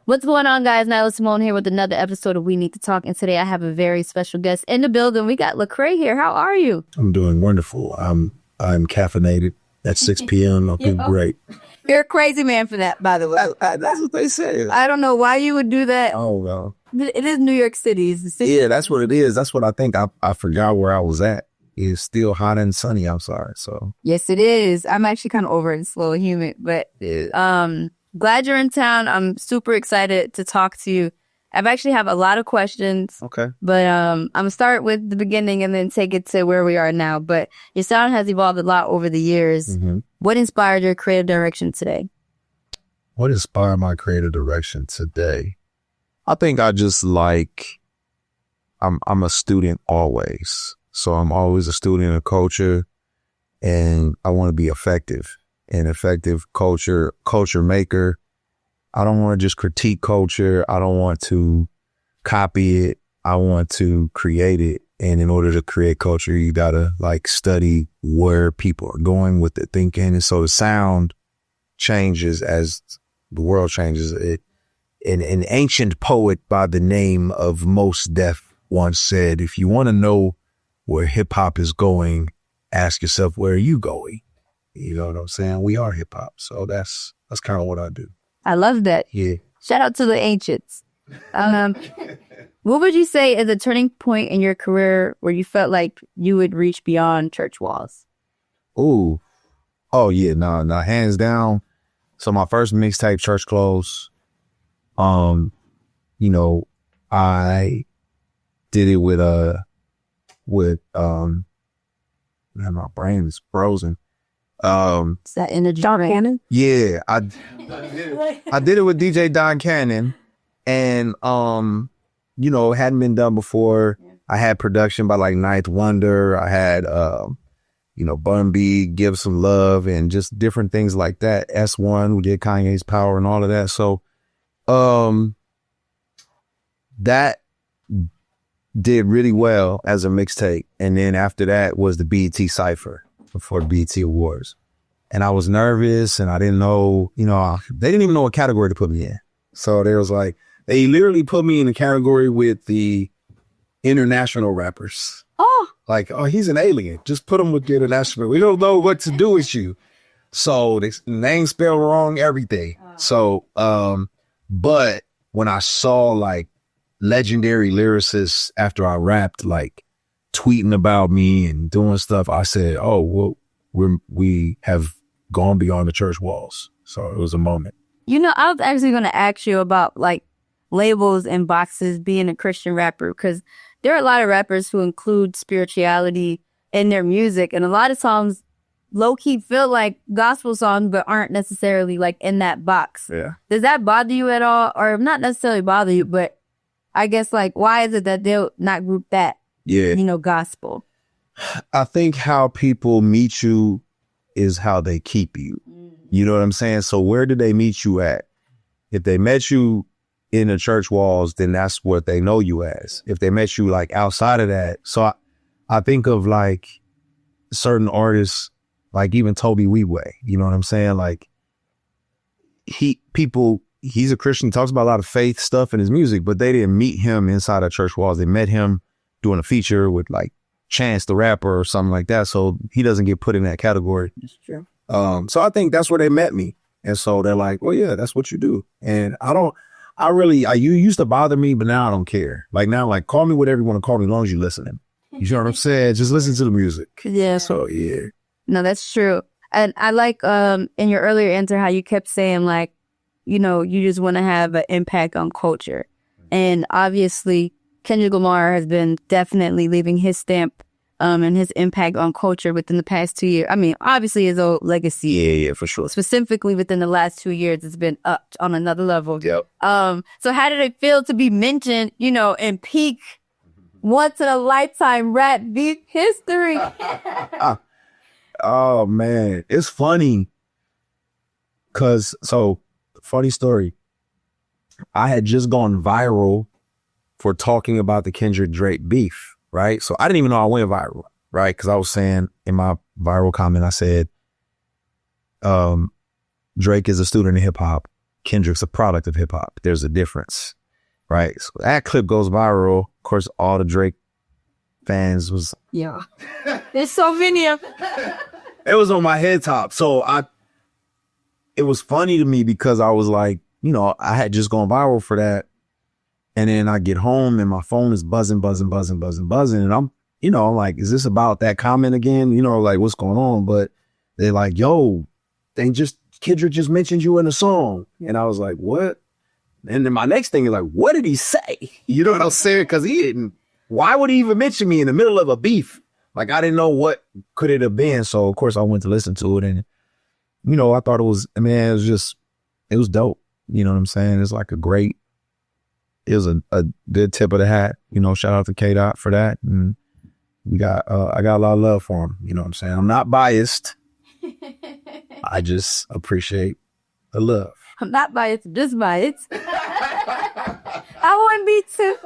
What's going on, guys? Nyla Simone here with another episode of We Need to Talk. And today I have a very special guest in the building. We got Lecrae here. How are you? I'm doing wonderful. I'm caffeinated at 6 p.m. I'm doing great. You're a crazy man for that, by the way. That's what they say. I don't know why you would do that. Oh, well. It is New York City. It's the city. Yeah, that's what it is. That's what I think. I forgot where I was at. It's still hot and sunny outside. So yes, it is. I'm actually kind of over it. It's a little humid, but glad you're in town. I'm super excited to talk to you. I've actually have a lot of questions. Okay. But I'm going to start with the beginning and then take it to where we are now. But your sound has evolved a lot over the years. Mm-hmm. What inspired your creative direction today? What inspired my creative direction today? I think I just like, I'm a student always. So I'm always a student of culture, and I want to be effective. An effective culture maker. I don't want to just critique culture. I don't want to copy it. I want to create it. And in order to create culture, you got to like study where people are going with the thinking. And so the sound changes as the world changes. An ancient poet by the name of Mos Def once said, if you want to know where hip hop is going, ask yourself, where are you going? You know what I'm saying? We are hip hop. So that's kind of what I do. I love that. Yeah. Shout out to the ancients. What would you say is a turning point in your career where you felt like you would reach beyond church walls? Oh yeah. No, hands down. So my first mixtape, Church Clothes, I did it with man, my brain is frozen. Is that in a Don Cannon? Yeah, I did it with DJ Don Cannon, and it hadn't been done before. Yeah. I had production by like Ninth Wonder. I had Bun B, Give Some Love, and just different things like that. S1, who did Kanye's Power and all of that. So that did really well as a mixtape. And then after that was the BET Cypher for the BET Awards. And I was nervous and I didn't know, they didn't even know what category to put me in. So they was like, they literally put me in the category with the international rappers. Oh. Like, he's an alien. Just put him with the international. We don't know what to do with you. So the name spelled wrong, everything. So, but when I saw like legendary lyricists after I rapped, like tweeting about me and doing stuff, I said, oh, well, we have gone beyond the church walls. So it was a moment. I was actually going to ask you about like labels and boxes being a Christian rapper, because there are a lot of rappers who include spirituality in their music, and a lot of songs low-key feel like gospel songs but aren't necessarily like in that box. Yeah. Does that bother you at all? Or not necessarily bother you, but I guess like why is it that they'll not group that, gospel? I think how people meet you is how they keep you. You know what I'm saying? So where did they meet you at? If they met you in the church walls, then that's what they know you as. If they met you like outside of that. So I think of like certain artists, like even Toby Weeway, you know what I'm saying? Like he's a Christian, talks about a lot of faith stuff in his music, but they didn't meet him inside of church walls. They met him doing a feature with like Chance the Rapper or something like that. So he doesn't get put in that category. That's true. So I think that's where they met me. And so they're like, well, yeah, that's what you do. And you used to bother me, but now I don't care. Like now, like call me whatever you want to call me as long as you're listening. You know what I'm saying? Just listen to the music. Yeah. So yeah. No, that's true. And I like in your earlier answer how you kept saying like, you just want to have an impact on culture. And obviously Kendrick Lamar has been definitely leaving his stamp and his impact on culture within the past 2 years. I mean, obviously his old legacy. Yeah, for sure. Specifically within the last 2 years, it's been upped on another level. Yep. So how did it feel to be mentioned, in peak once in a lifetime rap beat history? Oh man, it's funny. Funny story. I had just gone viral for talking about the Kendrick Drake beef, right? So I didn't even know I went viral, right? Because I was saying in my viral comment, I said, Drake is a student of hip hop. Kendrick's a product of hip hop. There's a difference, right? So that clip goes viral. Of course, all the Drake fans was There's so many of it was on my head top. So it was funny to me because I was like, you know, I had just gone viral for that. And then I get home and my phone is buzzing. And I'm, you know, like, is this about that comment again? You know, like, what's going on? But they're like, yo, Kendrick just mentioned you in a song. And I was like, what? And then my next thing is like, what did he say? You know what I'm saying? Because he didn't. Why would he even mention me in the middle of a beef? Like, I didn't know what could it have been. So, of course, I went to listen to it. And, you know, I thought it was dope. You know what I'm saying? It's like it was a good tip of the hat. You know, shout out to K-Dot for that. And I got a lot of love for him. You know what I'm saying? I'm not biased. I just appreciate the love. I'm not biased, just biased. I want me too.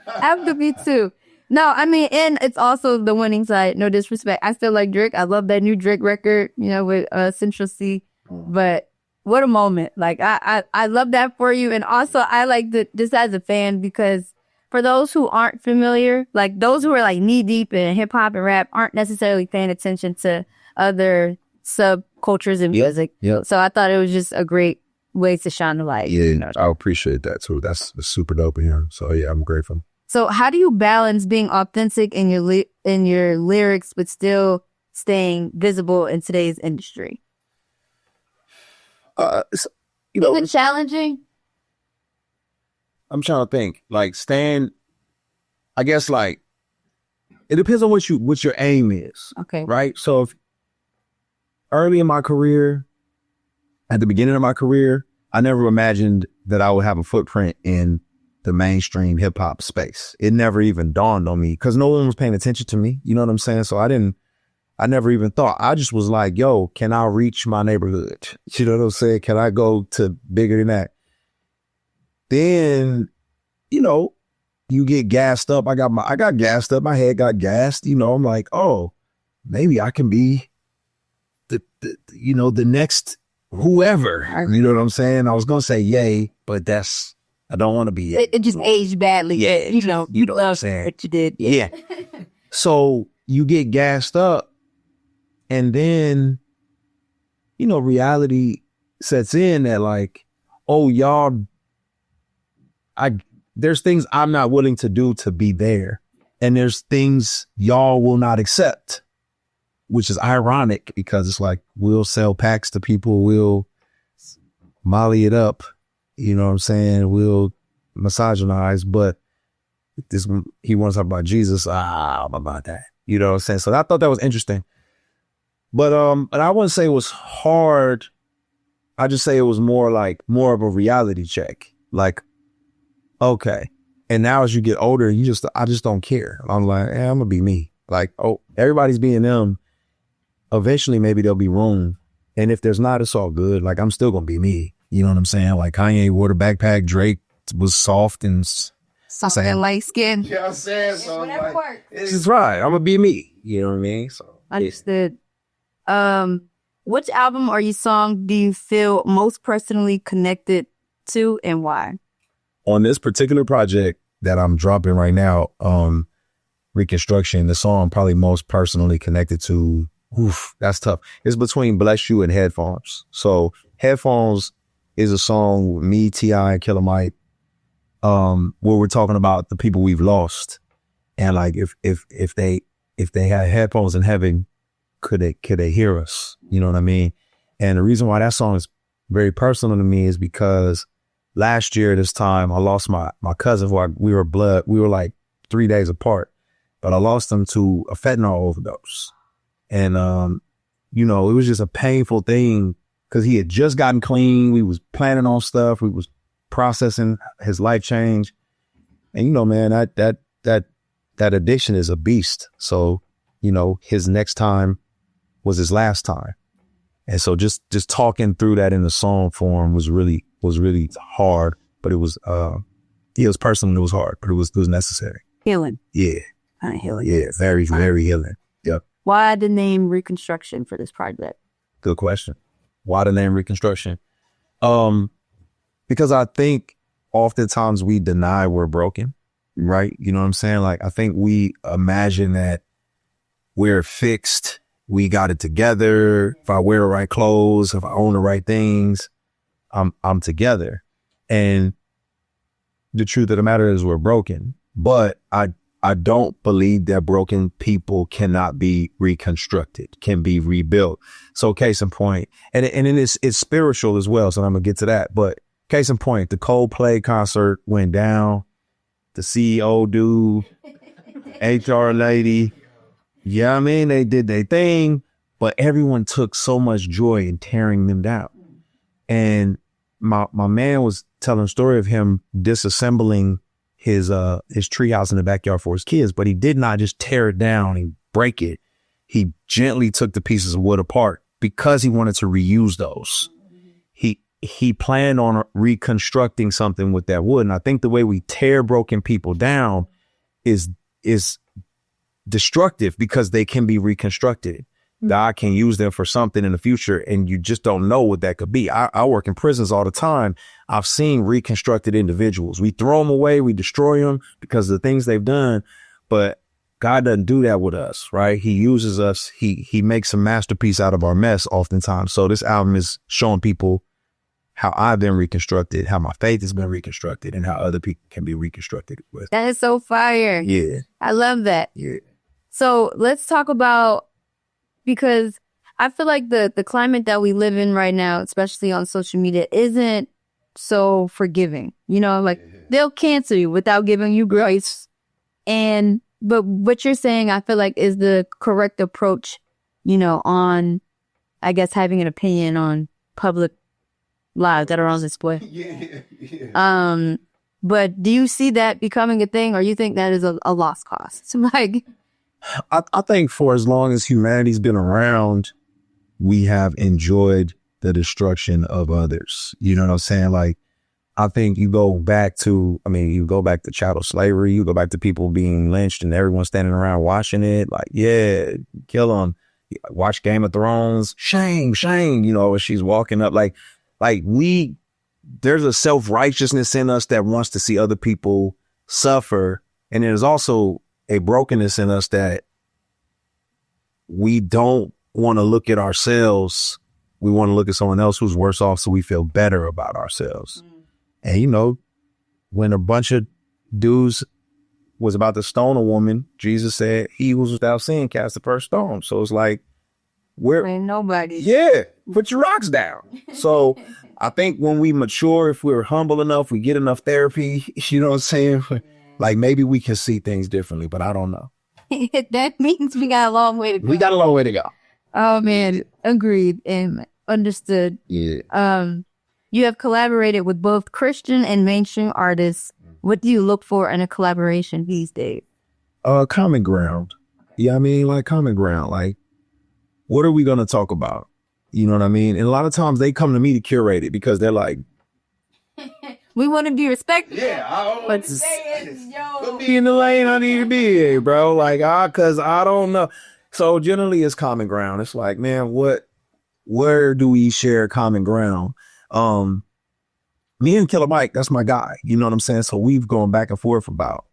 I have to be too. No, I mean, and it's also the winning side. No disrespect. I still like Drake. I love that new Drake record, you know, with Central C. But what a moment. Like, I love that for you. And also, I like this as a fan because for those who aren't familiar, like those who are like knee deep in hip hop and rap aren't necessarily paying attention to other subcultures and music. Yep. So I thought it was just a great way to shine the light. Yeah, you know? I appreciate that too. That's super dope in here. So yeah, I'm grateful. So how do you balance being authentic in your lyrics but still staying visible in today's industry? You know, is it challenging? I'm trying to think. Like I guess like it depends on what your aim is. Okay. Right. So if early in my career, at the beginning of my career, I never imagined that I would have a footprint in the mainstream hip hop space. It never even dawned on me because no one was paying attention to me. You know what I'm saying? So I never even thought. I just was like, yo, can I reach my neighborhood? You know what I'm saying? Can I go to bigger than that? Then, you know, you get gassed up. I got gassed up. My head got gassed. You know, I'm like, oh, maybe I can be the next whoever. You know what I'm saying? I was going to say yay, but I don't want to be yay. It just aged badly. Yeah. You know what I'm saying? What you did. Yeah. So you get gassed up and then, you know, reality sets in that like, oh, y'all, there's things I'm not willing to do to be there. And there's things y'all will not accept, which is ironic because it's like, we'll sell packs to people, we'll molly it up, you know what I'm saying? We'll misogynize, but he wants to talk about Jesus. I'm about that. You know what I'm saying? So I thought that was interesting. But I wouldn't say it was hard. I just say it was more of a reality check. Like, okay. And now as you get older, I just don't care. I'm like, I'm gonna be me. Like, oh, everybody's being them. Eventually, maybe there'll be room. And if there's not, it's all good. Like, I'm still gonna be me. You know what I'm saying? Like Kanye wore the backpack. Drake was soft and light skin. You know what I'm saying? So like, this is right. I'm gonna be me. You know what I mean? So understood. Which album or song do you feel most personally connected to and why? On this particular project that I'm dropping right now, Reconstruction, the song I'm probably most personally connected to, that's tough. It's between Bless You and Headphones. So Headphones is a song with me, T.I., and Killer Mike, where we're talking about the people we've lost. And like, if they had headphones in heaven, could they hear us? You know what I mean? And the reason why that song is very personal to me is because last year this time I lost my cousin we were like 3 days apart, but I lost him to a fentanyl overdose. And, you know, it was just a painful thing because he had just gotten clean. We was planning on stuff. We was processing his life change. And, you know, man, that addiction is a beast. So, you know, his next time was his last time. And so just talking through that in the song form was really hard, but it was personal. It was hard, but it was necessary. Healing. Yeah. Kind of healing. Yeah. Very, very healing. Yep. Why the name Reconstruction for this project? Good question. Why the name Reconstruction? Because I think oftentimes we deny we're broken, right? You know what I'm saying? Like, I think we imagine that we're fixed. We got it together. If I wear the right clothes, if I own the right things, I'm together. And the truth of the matter is we're broken. But I don't believe that broken people cannot be reconstructed, can be rebuilt. So case in point, and it's spiritual as well. So I'm gonna get to that. But case in point, the Coldplay concert went down. The CEO dude, HR lady, yeah, I mean, they did their thing, but everyone took so much joy in tearing them down. And my man was telling a story of him disassembling his treehouse in the backyard for his kids, but he did not just tear it down and break it. He gently took the pieces of wood apart because he wanted to reuse those. He planned on reconstructing something with that wood. And I think the way we tear broken people down is destructive because they can be reconstructed. God can use them for something in the future, and you just don't know what that could be. I work in prisons all the time. I've seen reconstructed individuals. We throw them away, we destroy them because of the things they've done, but God doesn't do that with us, right? He uses us. He makes a masterpiece out of our mess oftentimes. So this album is showing people how I've been reconstructed, how my faith has been reconstructed, and how other people can be reconstructed with. That is so fire. Yeah. I love that. Yeah. So let's talk about, because I feel like the climate that we live in right now, especially on social media, isn't so forgiving. You know, like they'll cancel you without giving you grace. But what you're saying, I feel like, is the correct approach, you know, on, I guess, having an opinion on public lives that are on display. But do you see that becoming a thing, or you think that is a lost cause? So like, I think for as long as humanity's been around, we have enjoyed the destruction of others. You know what I'm saying? Like, I think you go back to chattel slavery, you go back to people being lynched and everyone standing around watching it. Like, yeah, kill them. Watch Game of Thrones. Shame, you know, as she's walking up. Like there's a self-righteousness in us that wants to see other people suffer. And there's also a brokenness in us that we don't want to look at ourselves. We want to look at someone else who's worse off so we feel better about ourselves. And, you know, when a bunch of dudes was about to stone a woman, Jesus said, he who was without sin cast the first stone. So it's like, ain't nobody. Yeah, put your rocks down. So I think when we mature, if we're humble enough, we get enough therapy, you know what I'm saying? Like, maybe we can see things differently, but I don't know. That means we got a long way to go. We got a long way to go. Oh, man. Agreed and understood. Yeah. You have collaborated with both Christian and mainstream artists. What do you look for in a collaboration these days? Common ground. Yeah, I mean, like common ground. Like, what are we going to talk about? You know what I mean? And a lot of times they come to me to curate it because they're like, we want to be respected. Yeah, I want to say it. Put me in the lane I need to be in, bro. Like, because I don't know. So generally it's common ground. It's like, man, where do we share common ground? Me and Killer Mike, that's my guy. You know what I'm saying? So we've gone back and forth about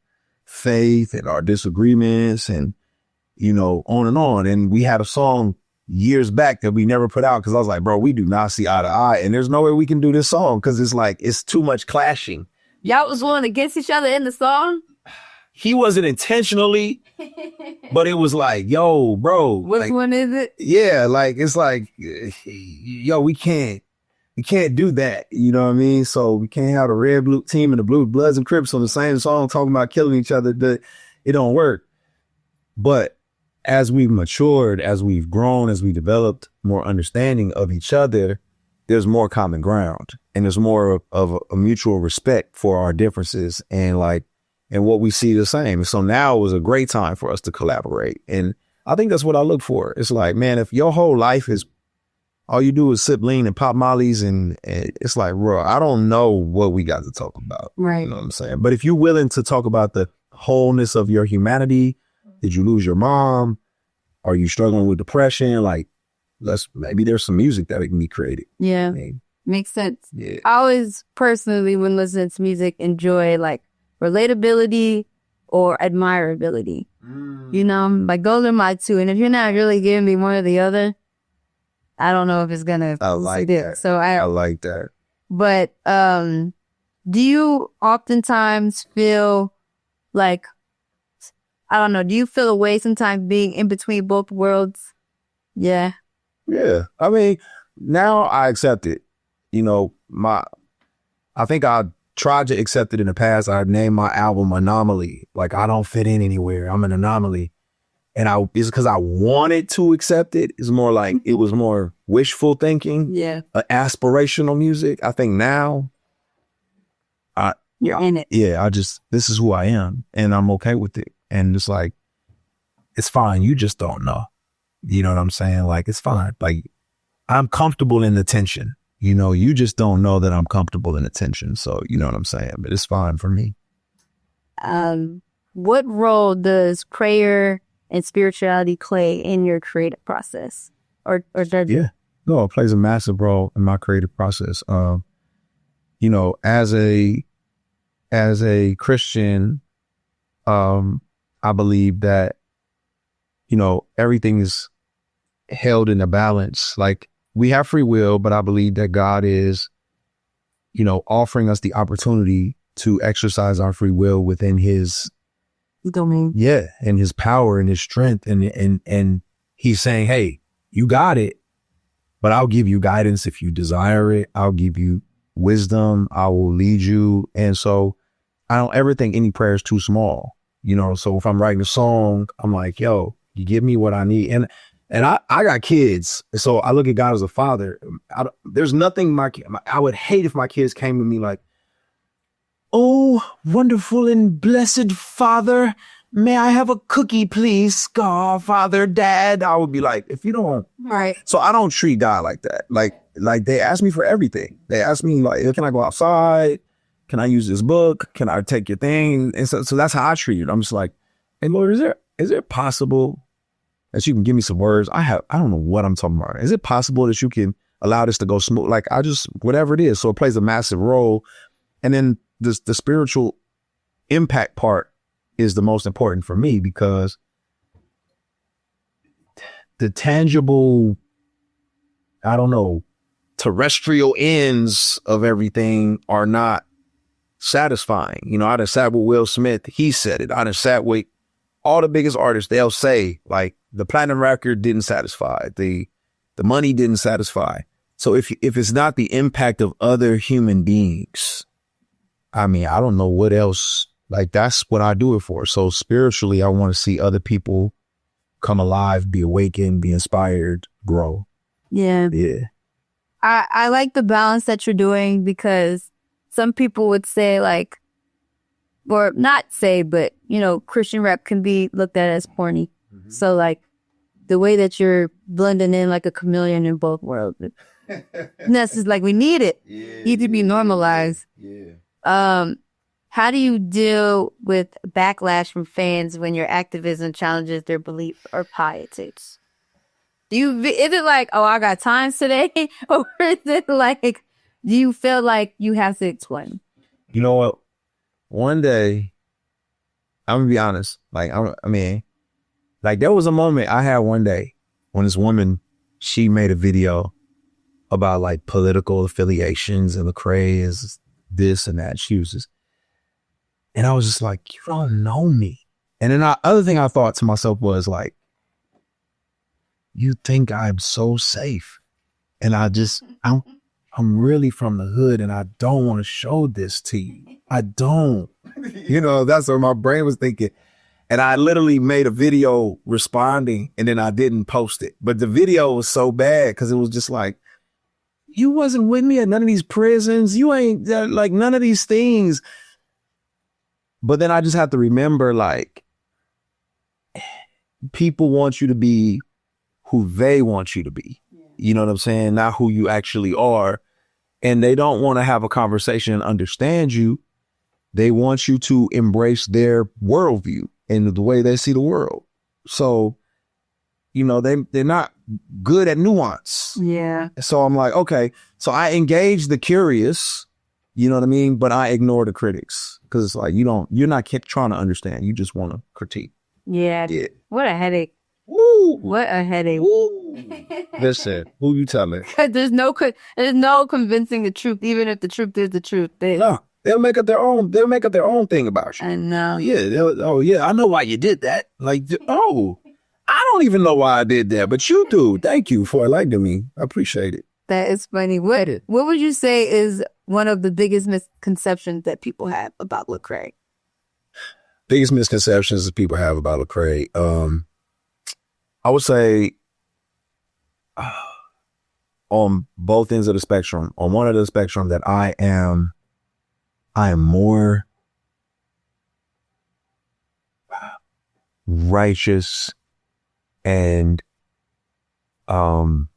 faith and our disagreements and, you know, on and on. And we had a song years back that we never put out because I was like, bro, we do not see eye to eye. And there's no way we can do this song because it's like, it's too much clashing. Y'all was going against each other in the song? He wasn't intentionally, but it was like, yo, bro. Which one is it? Yeah, like, it's like, yo, we can't do that. You know what I mean? So we can't have the red blue team and the blue Bloods and Crips on the same song talking about killing each other. It don't work. But as we've matured, as we've grown, as we developed more understanding of each other, there's more common ground and there's more of a mutual respect for our differences and what we see the same. So now it was a great time for us to collaborate. And I think that's what I look for. It's like, man, if your whole life is all you do is sip lean and pop mollies and it's like, bro, I don't know what we got to talk about. Right. You know what I'm saying? But if you're willing to talk about the wholeness of your humanity, did you lose your mom? Are you struggling with depression? Like, maybe there's some music that can be created. Yeah. I mean, Makes sense. Yeah. I always personally, when listening to music, enjoy like relatability or admirability. You know, like those are my two. And if you're not really giving me one or the other, I don't know if it's gonna. I like that. So I like that. But do you oftentimes feel like, I don't know, do you feel a way sometimes being in between both worlds? Yeah. Yeah. I mean, now I accept it. You know, I think I tried to accept it in the past. I named my album Anomaly. Like, I don't fit in anywhere. I'm an anomaly. And it's because I wanted to accept it. It's more like, it was more wishful thinking. Yeah. Aspirational music. I think now, you're in it. Yeah, this is who I am. And I'm okay with it. And it's like, it's fine. You just don't know. You know what I'm saying? Like, it's fine. Like, I'm comfortable in the tension. You know, you just don't know that I'm comfortable in the tension. So, you know what I'm saying? But it's fine for me. What role does prayer and spirituality play in your creative process? Or does it? Yeah. No, it plays a massive role in my creative process. You know, as a Christian, I believe that, you know, everything is held in a balance. Like, we have free will, but I believe that God is, you know, offering us the opportunity to exercise our free will within his domain. Yeah. And his power and his strength. And he's saying, hey, you got it, but I'll give you guidance if you desire it. I'll give you wisdom. I will lead you. And so I don't ever think any prayer is too small, you know? So if I'm writing a song, I'm like, yo, you give me what I need. And I got kids. So I look at God as a father. There's nothing I would hate if my kids came to me like, oh, wonderful and blessed Father, may I have a cookie, please? God, Father, Dad. I would be like, if you don't. Right. So I don't treat God like that. Like they ask me for everything. They ask me like, can I go outside? Can I use this book? Can I take your thing? And so that's how I treat it. I'm just like, hey, Lord, is it possible that you can give me some words? I don't know what I'm talking about. Is it possible that you can allow this to go smooth? Like, whatever it is. So it plays a massive role. And then the spiritual impact part is the most important for me, because the tangible, I don't know, terrestrial ends of everything are not satisfying. You know, I done sat with Will Smith. He said it. I done sat with all the biggest artists. They'll say like the platinum record didn't satisfy. The money didn't satisfy. So if it's not the impact of other human beings, I mean, I don't know what else. Like, that's what I do it for. So spiritually, I want to see other people come alive, be awakened, be inspired, grow. Yeah. Yeah. I like the balance that you're doing, because some people would say like, or not say, but, you know, Christian rap can be looked at as corny. Mm-hmm. So like the way that you're blending in like a chameleon in both worlds, that's just like, we need it. Yeah, need to be normalized. Yeah. How do you deal with backlash from fans when your activism challenges their belief or politics? Is it like, oh, I got time today? Or is it like, do you feel like you have to explain? You know what? One day, I'm gonna be honest. Like, I mean, like, there was a moment I had one day when this woman, she made a video about like political affiliations and Lecrae is this and that. She was just, and I was just like, you don't know me. And then other thing I thought to myself was like, you think I'm so safe. And I'm really from the hood and I don't want to show this to you. I don't. You know, that's what my brain was thinking. And I literally made a video responding and then I didn't post it. But the video was so bad because it was just like, you wasn't with me at none of these prisons. You ain't like none of these things. But then I just have to remember, like, people want you to be who they want you to be. You know what I'm saying? Not who you actually are. And they don't want to have a conversation and understand you. They want you to embrace their worldview and the way they see the world. So, You know, they're not good at nuance. Yeah. So I'm like, okay. So I engage the curious, you know what I mean? But I ignore the critics because it's like, you're not trying to understand. You just want to critique. Yeah. What a headache. Woo. What a headache. Woo. Listen, who you telling? There's no convincing the truth, even if the truth is the truth. No, they'll make up their own. They'll make up their own thing about you. I know. Yeah. I know why you did that. Like, I don't even know why I did that, but you do. Thank you for enlightening me. I appreciate it. That is funny. What would you say is one of the biggest misconceptions that people have about Lecrae? Biggest misconceptions that people have about Lecrae. I would say on both ends of the spectrum. On one end of the spectrum, that I am more righteous and I'm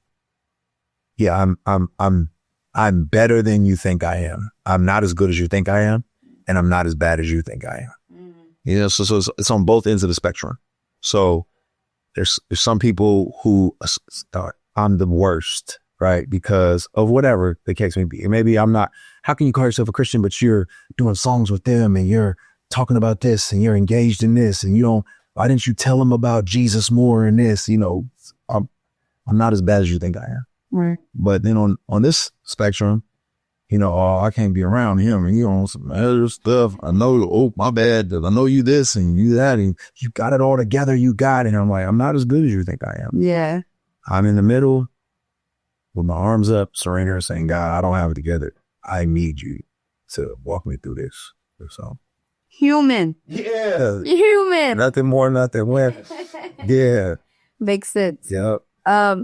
better than you think I am. I'm not as good as you think I am, and I'm not as bad as you think I am. Mm-hmm. You know, so it's on both ends of the spectrum. So there's some people who I'm the worst, right? Because of whatever the case may be. Maybe I'm not. How can you call yourself a Christian, but you're doing songs with them and you're talking about this and you're engaged in this and you don't. Why didn't you tell them about Jesus more in this? You know, I'm not as bad as you think I am. Right. But then on this spectrum, you know, I can't be around him and you on some other stuff. I know, my bad. I know you this and you that and you got it all together. You got it. And I'm like, I'm not as good as you think I am. Yeah. I'm in the middle with my arms up, surrender, saying, God, I don't have it together. I need you to walk me through this. So. Human. Yeah. Human. Nothing more, nothing less. Yeah. Makes sense. Yep.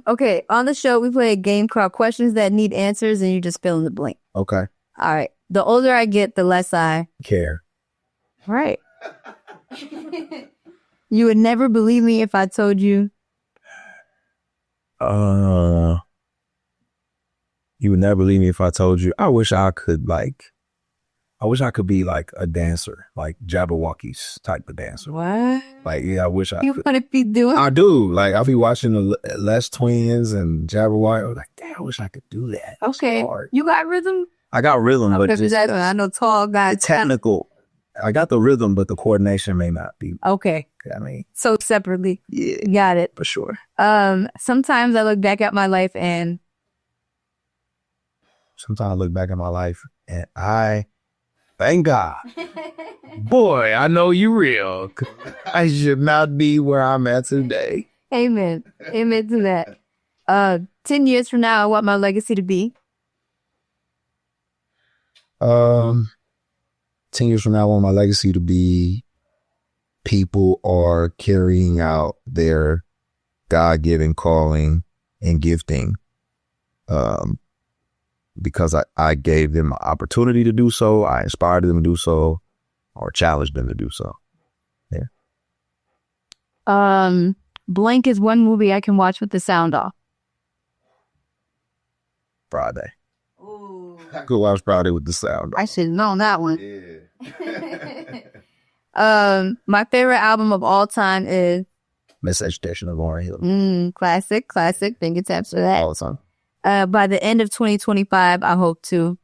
Okay. On the show, we play a game called Questions That Need Answers, and you just fill in the blank. Okay. All right. The older I get, the less I care. Right. You would never believe me if I told you. You would never believe me if I told you. I wish I could be like a dancer, like Jabberwocky's type of dancer. What? Like, yeah, I wish I You want to be doing? I do. Like, I'll be watching the Les Twins and Jabberwocky. I was like, damn, I wish I could do that. Okay. You got rhythm? I got rhythm, but just I know tall guys. Technical. I got the rhythm, but the coordination may not be. Okay. I mean. So separately. Yeah. Got it. For sure. Sometimes I look back at my life and I thank God. Boy, I know you real. I should not be where I'm at today. Amen. Amen to that. 10 years from now, I want my legacy to be. 10 years from now, I want my legacy to be people are carrying out their God-given calling and gifting. Because I gave them an opportunity to do so, I inspired them to do so, or challenged them to do so. Yeah. Blank is one movie I can watch with the sound off. Friday. Ooh. I could watch Friday with the sound off. I should have known that one. Yeah. My favorite album of all time is Misconception of Lauryn Hill. Classic. Finger taps for that. All the time. By the end of 2025, I hope to.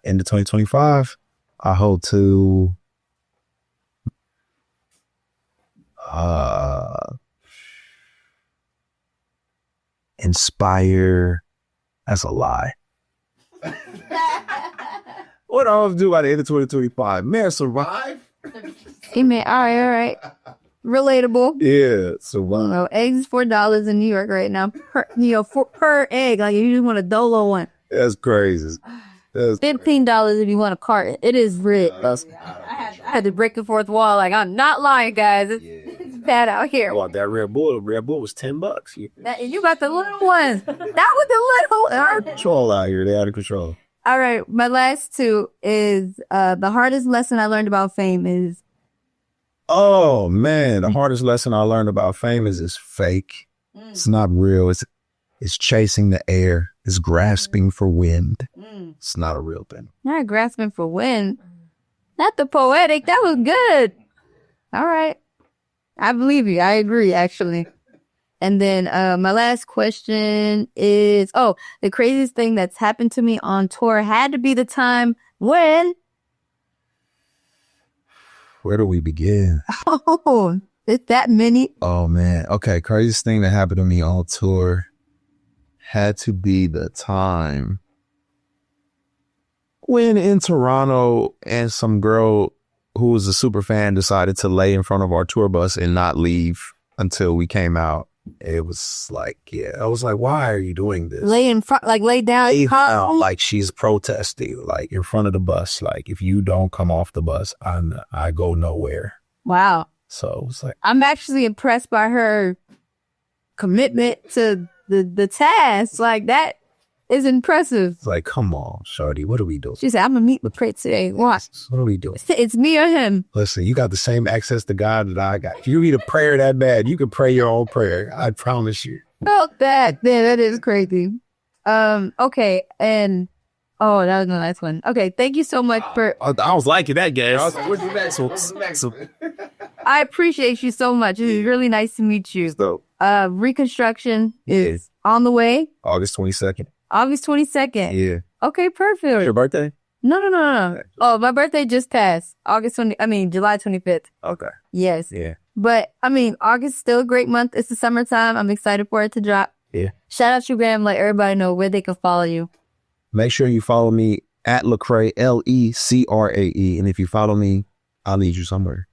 End of 2025, I hope to. Inspire. That's a lie. What I hope to do by the end of 2025? Man, survive. Amen. All right. Relatable. Yeah, survive. Well, eggs $4 in New York right now. Per egg. Like if you just want a Dolo one. That's crazy. That's $15 if you want a carton. It is rich. I had to break the fourth wall. Like I'm not lying, guys. It's bad out here. Well, that Red Bull was $10. You got the little ones. That was the little. They're out of control out here. They're out of control. All right, my last two is the hardest lesson I learned about fame is. Oh man, the hardest lesson I learned about fame is it's fake. It's not real. It's chasing the air. It's grasping for wind. It's not a real thing. Not grasping for wind. Not the poetic. That was good. All right. I believe you. I agree, actually. And then my last question is, the craziest thing that's happened to me on tour had to be the time when... Where do we begin? Oh, it's that many. Oh, man. Okay, craziest thing that happened to me on tour had to be the time when in Toronto and some girl who was a super fan decided to lay in front of our tour bus and not leave until we came out. It was like, yeah, I was like, why are you doing this? Lay in front, like lay down. Like she's protesting, like in front of the bus. Like if you don't come off the bus, I go nowhere. Wow. So it was like, I'm actually impressed by her commitment to the task. Like that is impressive. It's like, come on, shorty, what are we doing? She said, I'm gonna meet Lecrae today. Watch. What are we doing? It's me or him. Listen, you got the same access to God that I got. If you need a prayer that bad, you can pray your own prayer. I promise you. Felt that. Yeah, that is crazy. Okay, and that was my last one. Okay, thank you so much for... I was liking that, guys. What's the next one? I appreciate you so much. It was really nice to meet you. So, Reconstruction is on the way. August 22nd. August 22nd. Yeah. Okay, perfect. Your birthday? No. Oh, my birthday just passed. July 25th. Okay. Yes. Yeah. But, August is still a great month. It's the summertime. I'm excited for it to drop. Yeah. Shout out to your gram. Let everybody know where they can follow you. Make sure you follow me at Lecrae, Lecrae. And if you follow me, I'll lead you somewhere.